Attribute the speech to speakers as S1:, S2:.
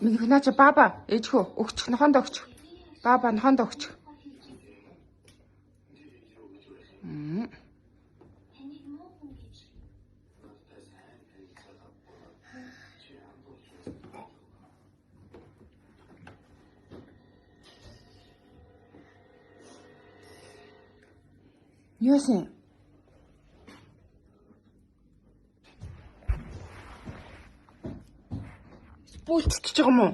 S1: Минийх наача баба ээжхөө өгчих нохондоо өгчих. Баба нохондоо өгчих. Юусэн? Бүлцэж байгаа юм уу?